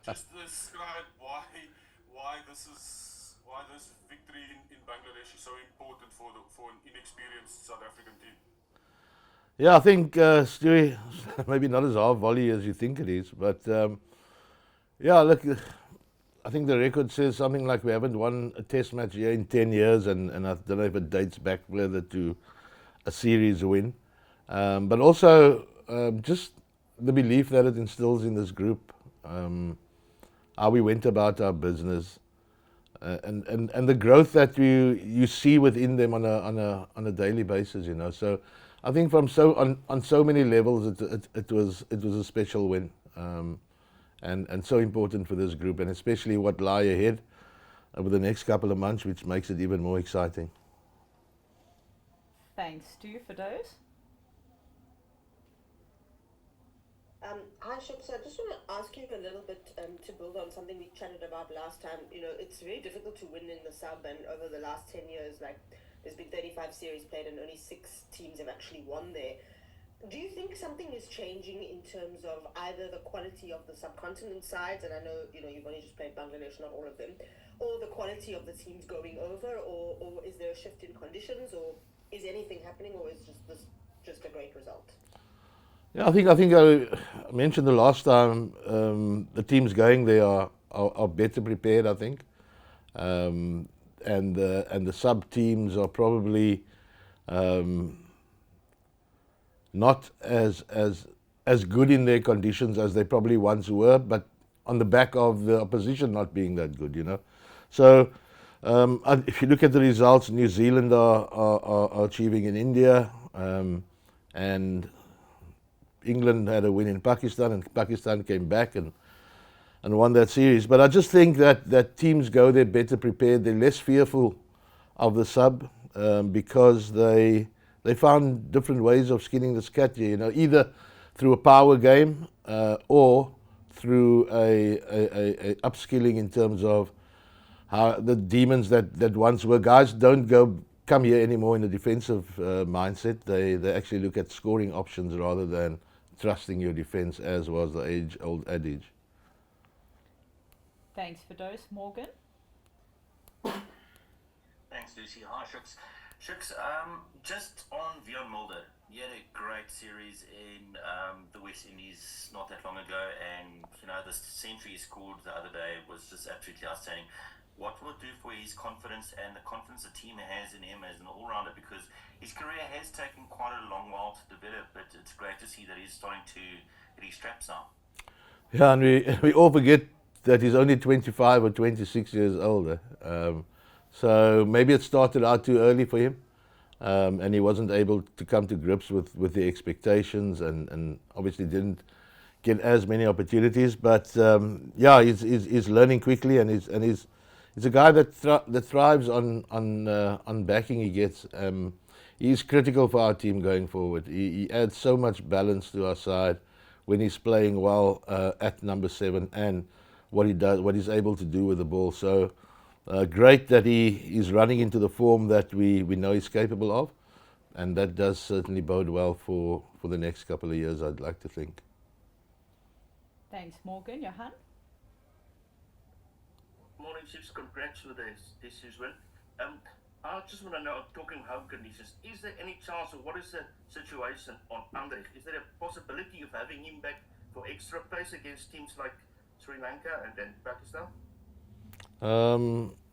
Just describe why this victory in Bangladesh is so important for an inexperienced South African team. Yeah, I think, Stewie, maybe not as hard volley as you think it is, but yeah, look, I think the record says something like we haven't won a test match here in 10 years, and I don't know if it dates back further to a series win. But also just the belief that it instills in this group, how we went about our business, and the growth that you see within them on a daily basis, you know. So I think on so many levels it was a special win, and so important for this group, and especially what lie ahead over the next couple of months, which makes it even more exciting. Thanks, Stu, for those. Hi, Shuk. So I just want to ask you a little bit to build on something we chatted about last time. You know, it's very difficult to win in the sub, and over the last 10 years, like, there's been 35 series played and only 6 teams have actually won there. Do you think something is changing in terms of either the quality of the subcontinent sides, and I know, you know, you've only just played Bangladesh, not all of them, or the quality of the teams going over, or is there a shift in conditions, or is anything happening, or is just this just a great result? Yeah, I think I mentioned the last time, the teams going there are better prepared, I think, and the sub teams are probably not as good in their conditions as they probably once were, but on the back of the opposition not being that good, you know. So if you look at the results, New Zealand are achieving in India, and England had a win in Pakistan, and Pakistan came back and won that series. But I just think that teams go there better prepared. They're less fearful of the sub, because they found different ways of skinning this cat here, you know, either through a power game, or through a upskilling in terms of how the demons that once were. Guys don't come here anymore in a defensive mindset. They actually look at scoring options rather than trusting your defense, as was the age-old adage. Thanks for those, Morgan. Thanks, Lucy. Hi, Shooks. Shooks, just on Wiaan Mulder, he had a great series in the West Indies not that long ago, and you know the century he scored the other day was just absolutely outstanding. What will it do for his confidence and the confidence the team has in him as an all-rounder? Because his career has taken quite a long while to develop, but it's great to see that he's starting to hit his straps now. Yeah, and we all forget that he's only 25 or 26 years older. So maybe it started out too early for him, and he wasn't able to come to grips with the expectations, and obviously didn't get as many opportunities. But yeah, he's learning quickly, and he's a guy that thrives on backing he gets. He's critical for our team going forward. He adds so much balance to our side when he's playing well at number 7, and what he does, what he's able to do with the ball. So great that he is running into the form that we know he's capable of, and that does certainly bode well for the next couple of years, I'd like to think. Thanks, Morgan. Johan? Morning, Chiefs. Congrats with this win. I just want to know, talking home conditions, is there any chance, or what is the situation on Andrich? Is there a possibility of having him back for extra pace against teams like Sri Lanka and then Pakistan?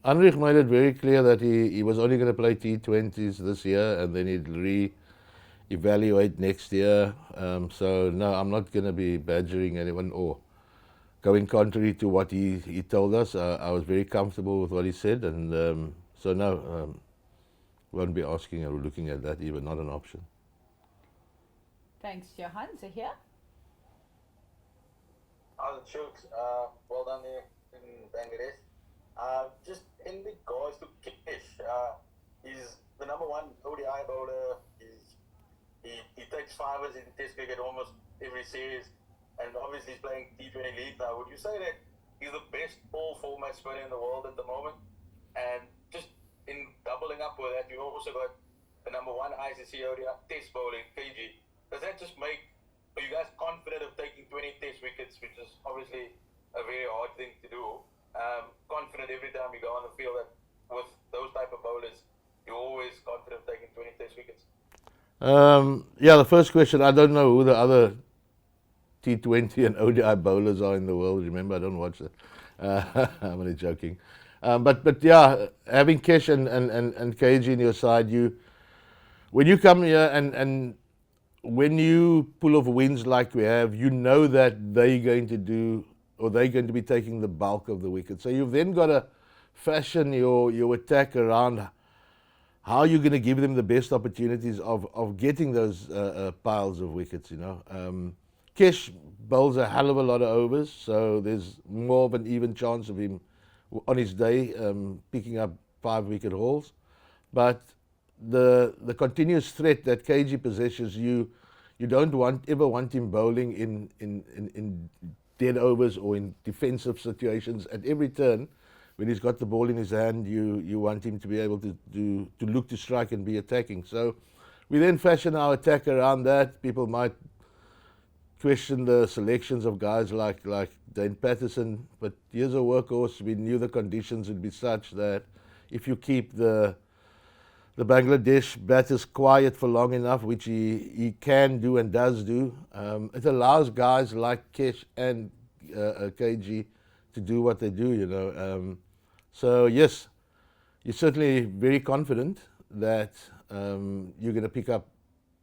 Anrich made it very clear that he was only going to play T20s this year, and then he'd re-evaluate next year. So no, I'm not going to be badgering anyone or going contrary to what he told us. I was very comfortable with what he said, and so no, won't be asking or looking at that even, not an option. Thanks, Johan. Zahir? Shooks, well done there in Bangladesh. Just in regards to Kish, he's the number one ODI bowler. He takes fivers in Test cricket almost every series, and obviously he's playing T20 League now. Would you say that he's the best all format spinner in the world at the moment? And just in doubling up with that, you also got the number one ICC ODI Test bowling, Fiji. Does that just make, are you guys confident of taking 20 Test wickets, which is obviously a very hard thing to do. Confident every time you go on the field that with those type of bowlers, you're always confident taking 20 test wickets. Yeah, the first question, I don't know who the other T20 and ODI bowlers are in the world. Remember, I don't watch that. I'm only joking. But yeah, having Kesh and KG in your side, when you come here and when you pull off wins like we have, you know that they're going to do, or they're going to be taking the bulk of the wicket. So you've then got to fashion your attack around how you're going to give them the best opportunities of getting those piles of wickets, you know. Kesh bowls a hell of a lot of overs, so there's more of an even chance of him on his day picking up 5-wicket hauls. But the continuous threat that KG possesses, you don't ever want him bowling in dead overs or in defensive situations. At every turn, when he's got the ball in his hand, you want him to be able to look to strike and be attacking. So we then fashion our attack around that. People might question the selections of guys like Dane Patterson, but here's a workhorse. We knew the conditions would be such that if you keep the Bangladesh batters quiet for long enough, which he can do and does do, it allows guys like Kesh and KG to do what they do, you know. So yes, you're certainly very confident that you're going to pick up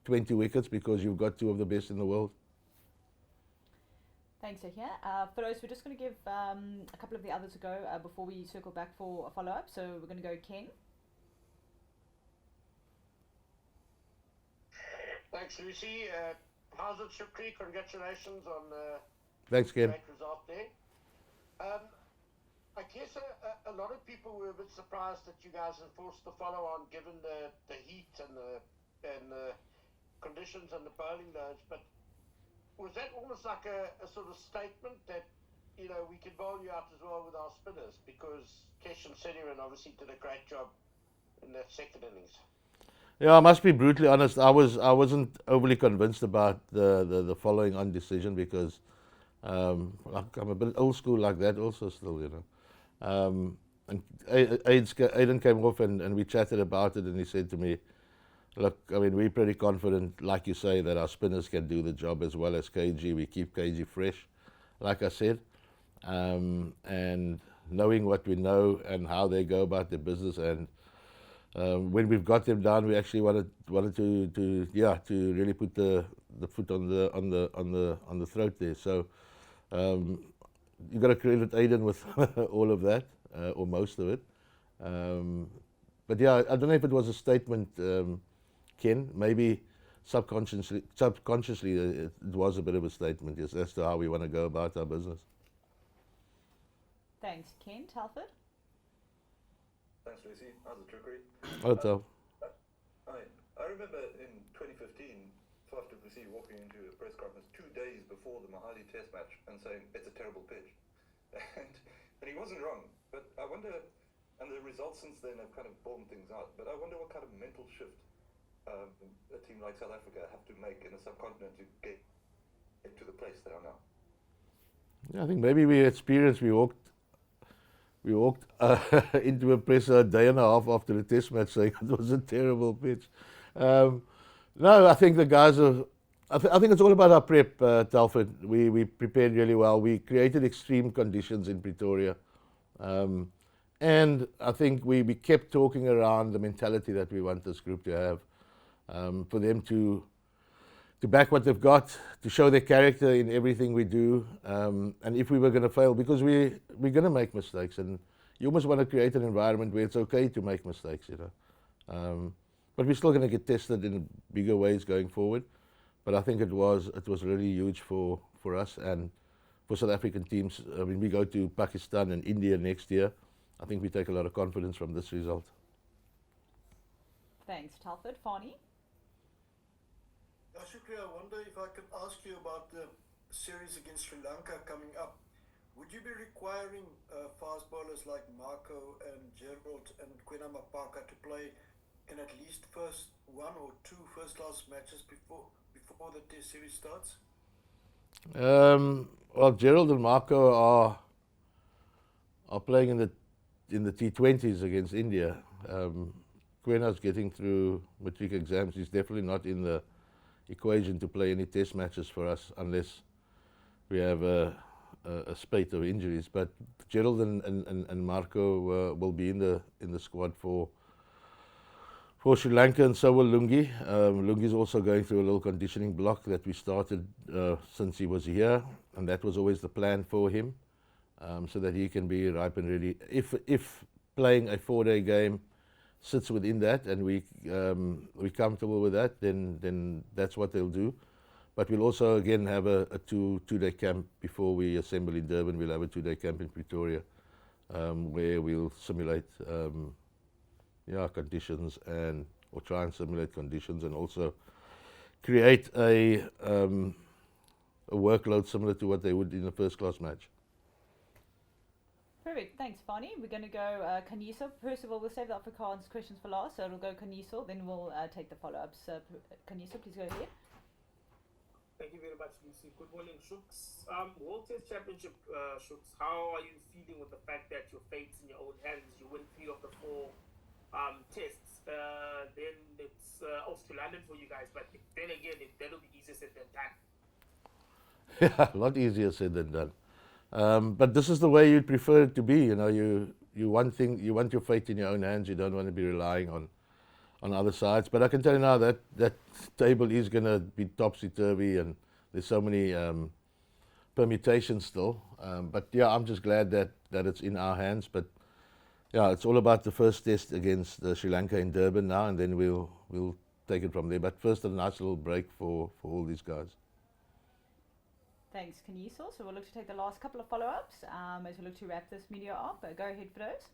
20 wickets because you've got two of the best in the world. Thanks, Ahia. Feroz, we're just going to give a couple of the others a go before we circle back for a follow-up. So we're going to go Ken. Thanks, Lucy. How's it, Shukri? Congratulations on Thanks, Ken. great result there. I guess a lot of people were a bit surprised that you guys enforced the follow-on given the heat and the conditions and the bowling loads, but was that almost like a sort of statement that, you know, we could bowl you out as well with our spinners, because Kesh and Seniran obviously did a great job in that second innings? Yeah, I must be brutally honest. I wasn't overly convinced about the following on decision because I'm a bit old school like that also still, you know. And Aiden came off and we chatted about it, and he said to me, look, I mean, we're pretty confident, like you say, that our spinners can do the job as well as KG. We keep KG fresh, like I said. And knowing what we know and how they go about their business, and when we've got them down, we actually wanted to really put the foot on the throat there. So you got to credit Aiden with all of that, or most of it. But yeah, I don't know if it was a statement, Ken. Maybe subconsciously it was a bit of a statement, yes, as to how we want to go about our business. Thanks, Ken. Telford? Thanks, Lucy. How's it, Shukri? Hello, Tel. I remember in 2015, Faf du Plessis walking into a press conference 2 days before the Mahali Test match and saying it's a terrible pitch, and he wasn't wrong. But I wonder, and the results since then have kind of borne things out. But I wonder what kind of mental shift a team like South Africa have to make in the subcontinent to get to the place they are now. Yeah, I think maybe we experienced. We walked into a presser a day and a half after the test match saying it was a terrible pitch. No, I think the guys are. I think it's all about our prep, Telford. We prepared really well. We created extreme conditions in Pretoria, and I think we kept talking around the mentality that we want this group to have, for them to back what they've got, to show their character in everything we do, and if we were going to fail, because we're going to make mistakes, and you almost want to create an environment where it's okay to make mistakes, you know. But we're still going to get tested in bigger ways going forward. But I think it was really huge for us and for South African teams. When we go to Pakistan and India next year, I think we take a lot of confidence from this result. Thanks, Telford. Fani? Shukri, I wonder if I could ask you about the series against Sri Lanka coming up. Would you be requiring fast bowlers like Marco and Gerald and Kwena Mapaka to play in at least one or two first-class matches before the test series starts? Well, Gerald and Marco are are playing in the T20s against India. Quena's getting through matric exams. He's definitely not in the equation to play any test matches for us unless we have a spate of injuries. But Gerald and Marco will be in the squad for Sri Lanka, and so will Lungi. Lungi's also going through a little conditioning block that we started since he was here, and that was always the plan for him, so that he can be ripe and ready. If playing a 4-day game sits within that, and we're comfortable with that, then that's what they'll do. But we'll also again have a two-day camp before we assemble in Durban. We'll have a 2-day camp in Pretoria, where we'll simulate conditions or try and simulate conditions, and also create a workload similar to what they would in a first-class match. Perfect, thanks, Fani. We're going to go Kaniso. First of all, we'll save the Afrikaans questions for last, so it'll go Kaniso, then we'll take the follow-ups. Kaniso, please go ahead. Thank you very much, Lucy. Good morning, Shooks. World Test Championship, Shooks, how are you feeling with the fact that your fate's in your own hands? You win 3 of the 4 tests. Then it's off to London for you guys, but then again, that'll be easier said than done. Yeah, a lot easier said than done. But this is the way you'd prefer it to be. You know, you want your fate in your own hands. You don't want to be relying on other sides. But I can tell you now that table is going to be topsy-turvy, and there's so many permutations still. But yeah, I'm just glad that it's in our hands. But yeah, it's all about the first test against Sri Lanka in Durban now, and then we'll take it from there. But first, a nice little break for all these guys. Thanks, Kaniso. So we'll look to take the last couple of follow-ups as we look to wrap this media up. Go ahead for those.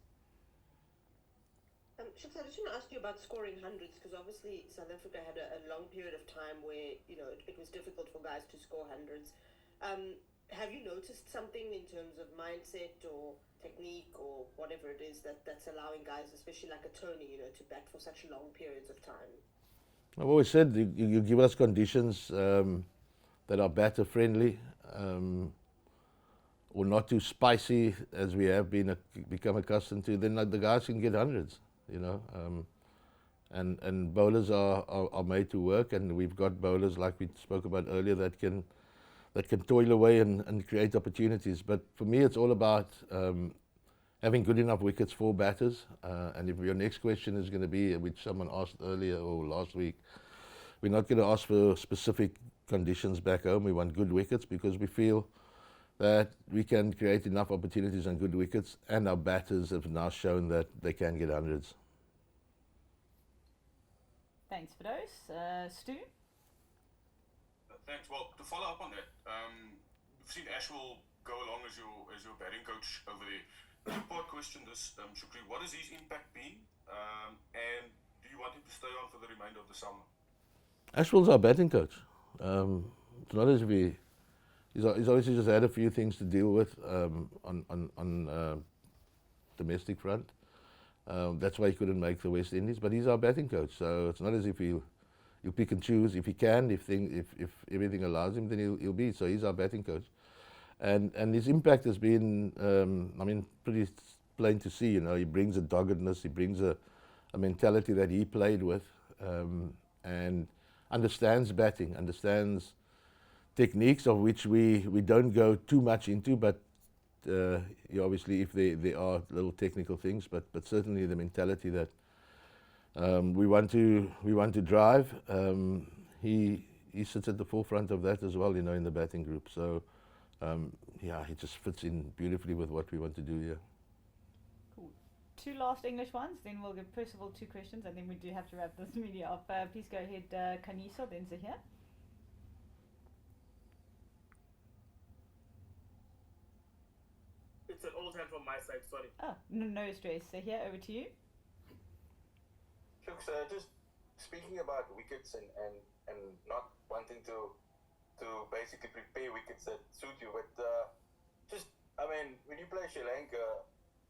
Shukri, I just want to ask you about scoring hundreds, because obviously South Africa had a long period of time where it was difficult for guys to score hundreds. Have you noticed something in terms of mindset or technique or whatever it is that's allowing guys, especially like a Tony, to bat for such long periods of time? I've always said you give us conditions that are batter friendly, or not too spicy as we have become accustomed to, then the guys can get hundreds. And bowlers are made to work, and we've got bowlers like we spoke about earlier that can toil away and create opportunities. But for me, it's all about having good enough wickets for batters. And if your next question is going to be, which someone asked earlier or last week, we're not going to ask for specific conditions back home. We want good wickets because we feel that we can create enough opportunities on good wickets, and our batters have now shown that they can get hundreds. Thanks for those. Stu? Thanks. Well, to follow up on that, we've seen Ashwell go along as your batting coach over there. Two-part question this, Shukri. What has his impact been? And do you want him to stay on for the remainder of the summer? Ashwell's our batting coach. It's not as if he's obviously just had a few things to deal with on domestic front. That's why he couldn't make the West Indies. But he's our batting coach, so it's not as if he'll pick and choose. If he can, if everything allows him, then he'll be. So he's our batting coach, and his impact has been, pretty plain to see. He brings a doggedness, he brings a mentality that he played with, and understands batting, understands techniques of which we don't go too much into, but obviously if there are little technical things, but certainly the mentality that we want to drive, he sits at the forefront of that as well, in the batting group. So he just fits in beautifully with what we want to do here. Cool. 2 last English ones, then we'll give first of all 2 questions, and then we do have to wrap this media up. Please go ahead, Kaniso, then Zahir. It's an old hand from my side, sorry. Oh, no stress. Zahir, over to you. Shooks, just speaking about wickets and not wanting to basically prepare wickets that suit you, but when you play Sri Lanka,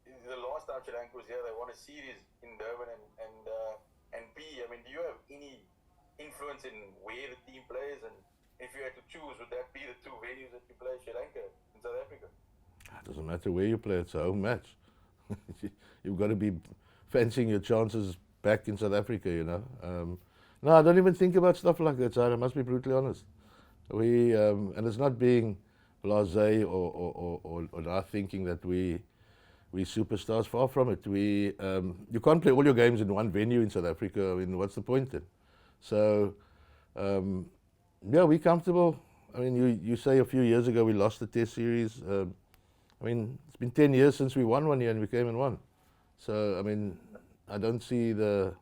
the last time Sri Lanka was here, they won a series in Durban and B. Do you have any influence in where the team plays, and if you had to choose, would that be the 2 venues that you play Sri Lanka in South Africa? It doesn't matter where you play; it's a home match. you've got to be fancying your chances back in South Africa, you know. No, I don't even think about stuff like that, sir. I must be brutally honest. And it's not being blasé or not thinking that we superstars. Far from it. You can't play all your games in one venue in South Africa. I mean, what's the point then? So, yeah, we're comfortable. I mean, you say a few years ago we lost the Test series. I mean, it's been 10 years since we won one year and we came and won. So, I mean, I don't see the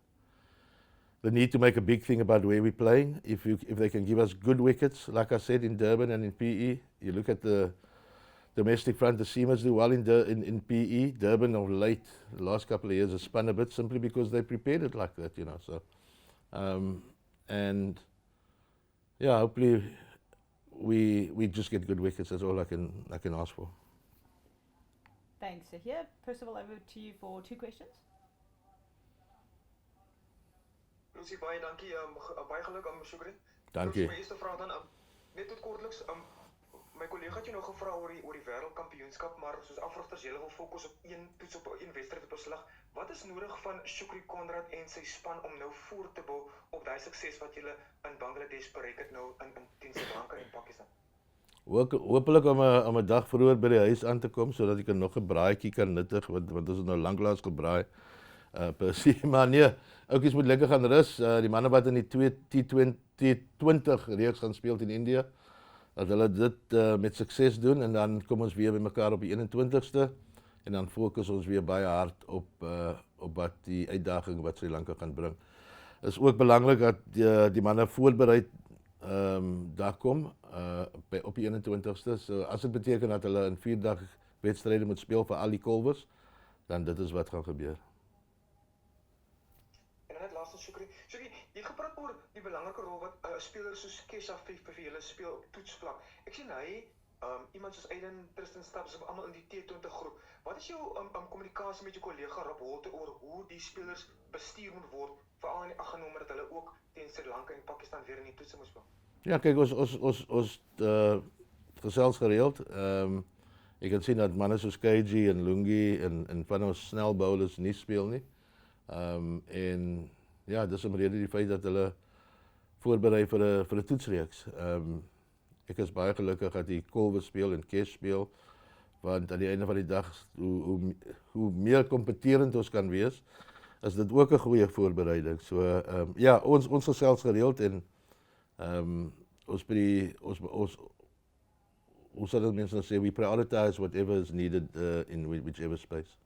need to make a big thing about where we're playing. If they can give us good wickets, like I said, in Durban and in PE, you look at the domestic front, the Seamers do well in PE. Durban of late, the last couple of years, has spun a bit simply because they prepared it like that, you know. So, and yeah, hopefully we just get good wickets. That's all I can ask for. Thanks. So here, Percival, over to you for 2 questions. Lucy, baie dankie. Baie geluk aan Shukri. Dankie. My eerste vraag dan, net tot kortliks, my collega het jou nou gevra oor die wêreldkampioenskap, maar soos afrigters julle wil fokus op een toets op een wedstryd op 'n slag. Wat is nodig van Shukri Conrad en sy span om nou voort te bou op daai sukses wat julle in Bangladesh bereik het nou in Sri Lanka en Pakistan? Hopelijk om 'n dag vroeër by die huis aan te kom sodat ek nog 'n braaitjie kan nuttig, want ons het nou lanklaas gebraai. Maar nee, oukies moet lekker gaan rus. Die manne wat in die T20 reeks gaan speel in India, dat hulle dit met sukses doen en dan kom ons weer by mekaar op die 21ste en dan fokus ons weer baie hard op wat die uitdaging wat Sri Lanka gaan bring. Het is ook belangrik dat die manne voorbereid daar kom op die 21ste. So as dit beteken dat hulle in 4 dag wedstryde moet speel vir al die kolwers, dan dit is wat gaan gebeur. Shukri, jy het gepraat oor die belangrike rol wat 'n speler soos Kesha vir julle speel op toetsvlak. Ek sien hy, iemand soos Aiden, Tristan Staps, almal in die T20 groep. Wat is jou kommunikasie met jou kollega Rob Holte oor hoe die spelers bestuur moet word, veral in die ag genoem dat hulle ook teen Sri Lanka en Pakistan weer in die toetse moet speel? Ja, kyk, ons gesels gereeld. Jy kan sien dat manne soos KG en Lungi en van ons snel bowlers nie speel nie. En ja, dis omrede die feit dat hulle voorberei vir 'n toetsreeks. Ek is baie gelukkig dat die Kolwe speel en Kesh speel, want aan die einde van die dag, hoe meer kompeterend ons kan wees, is dit ook 'n goeie voorbereiding. So ja, ons gesels gereeld en ons sal dit mense nou sê, we prioritize whatever is needed in whichever space.